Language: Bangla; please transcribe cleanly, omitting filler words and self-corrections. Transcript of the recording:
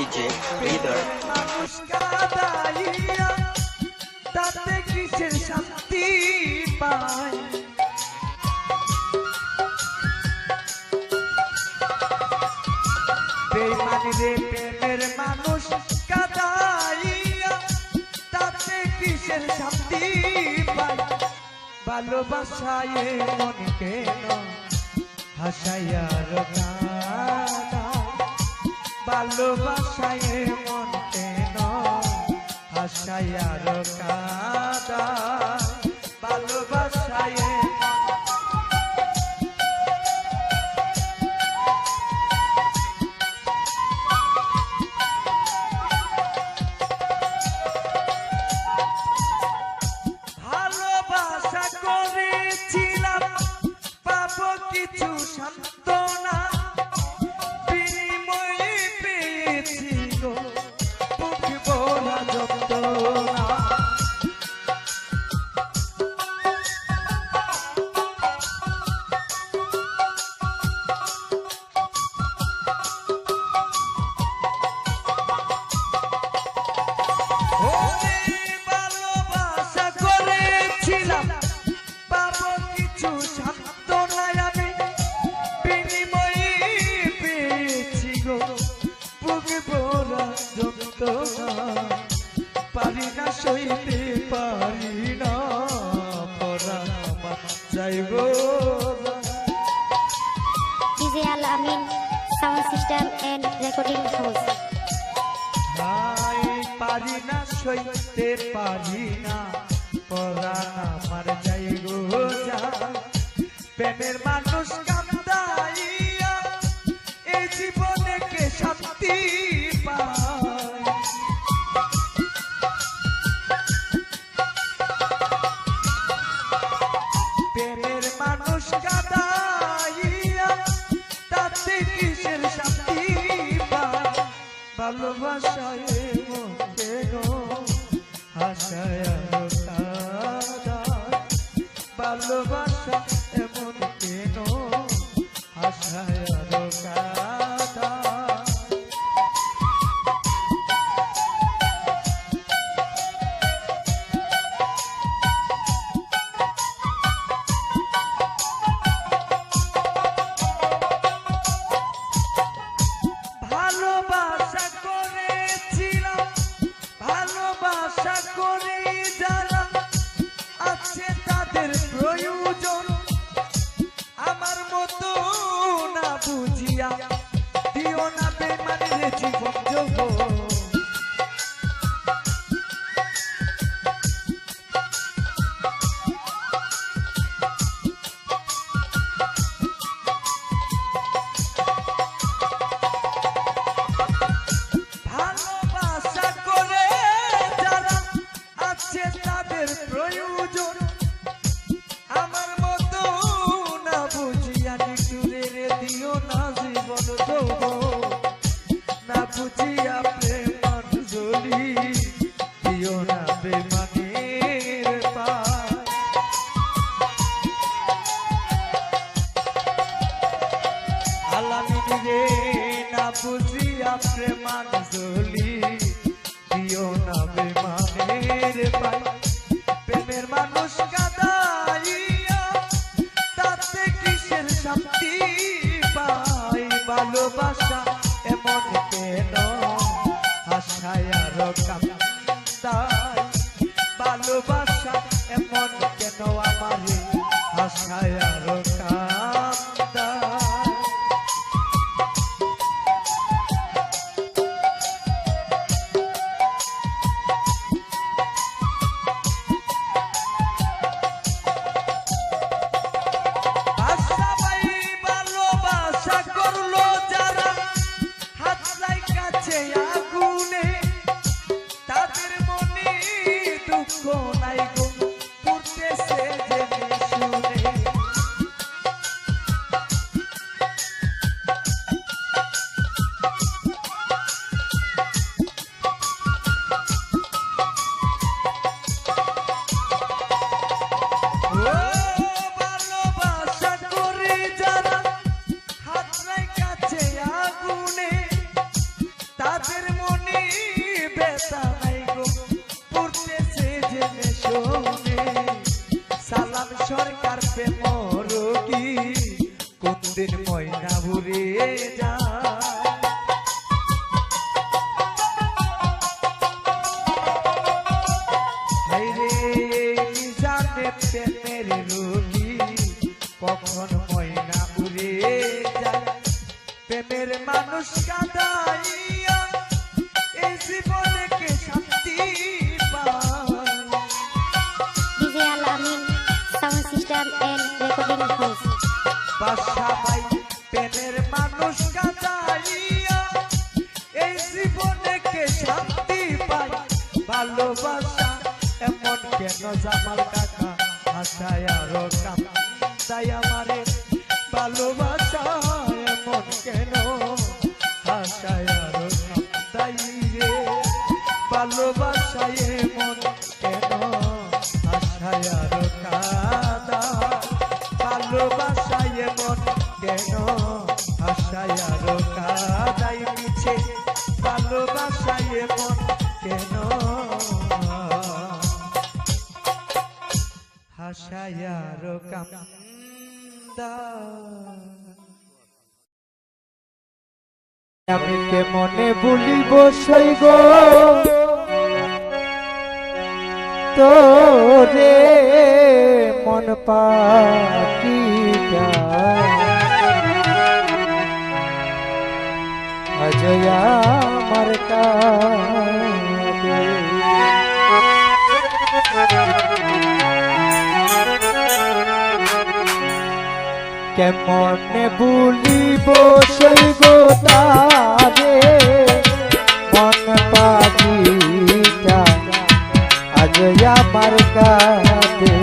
ডিজে হৃদয়। মানুষ কাঁদাইয়া তাতে কিসের শান্তি পায়? বেঈমানি রে প্রেমের মানুষ কাঁদাইয়া তাতে কিসের শান্তি পায়? ভালোবাসায় মন কেন হাসাইয়া কাঁদা? ভালোবাসায় মন কেন হাসাইয়া কাঁদা? ভালোবাসায় ভালোবাসা করেছিলাম পাবো কিছু সান্ত্বনা, বিনিময়ে পেয়েছি গো বুক ভরা যন্ত্রণা। ভালোবাসা করেছিলাম পাবো কিছু সান্ত্বনা, আমি বিনিময়ে পেয়েছি গো বুক ভরা যন্ত্রণা। পারি না সইতে পারি না পরাণ আমার যাইব DJ Al Amin Sound System and Recording House. নাই পারি না সইতে পারি না পরাণ আমার যাইব যায়। প্রেমের মানুষ কান্দাইয়া এই জীবনে কে শান্তি পায়? প্রেমের মানুষ কাঁদাইয়া তাতে কিসের শান্তি পায়? ভালোবাসায় মন কেন হাসায়া কাঁদা? ভালোবাসা এমন কেন হাসায়া কাঁদা? ভালোবাসা করেছিলাম ভালোবাসা করে যারা আছে তাদের প্রয়োজন, আমার মতো না বুঝিয়া দিও না বেঈমানের জীবন যৌবন। ভালোবাসা করে যারা আছে তাদের প্রয়োজন, আমার মতো না বুঝিয়া নিটুরের দিও না জীবন যৌবন। না বুঝিয়া প্রেমাঞ্জলি দিও না বেঈমানের পায়। আলামিন রে না বুঝিয়া প্রেমাঞ্জলি দিও না বেঈমানের পায়। প্রেমের মানুষ কাঁদাইয়া তাতে কিসের শান্তি পায়? ভালোবাসা এমন কেন হাসায়া কাঁদায়? ভালোবাসা এমন কেন আমারে হাসায়া কাঁদায়? ভালোবাসা করলো যারা হাত লাইকা তাদের মনে ব্যথা নাই গো পড়তেছে জেনে শোনে সালাম সরকার প্রেম রোগী কোন দিন ময়না উড়ে যায় হায়রে কি জানে প্রেমের রোগী কখন ময়না উড়ে যায় প্রেমের মানুষ কাঁদাইয়া এই জীবনে কে শান্তি পায় DJ Al Amin Sound System and Recording House. বাসা ভাই প্রেমের মানুষ কাঁদাইয়া এই জীবনে কে শান্তি পায় ভালোবাসা এমন কেন জামাল কাকা হাসায় আরো কান্দাই আমারে ভালোবাসা এমন কেন হাসায় আরো কান্দাই রে ভালোবাসা এমন কেন হাসায় আরো কাঁদা ভালোবাসা এমন কেন হাসায় আরো কাঁদাই মিছে ভালোবাসা এমন কেন হাসায় আরো কান্দা আমি কেমনে বলিব সই গো তোরে মন পাখিটা অজয়া আমার কাঁদে কেমনে বলিব সই গো তারে মন পাখিটা আজ আমার কাঁদে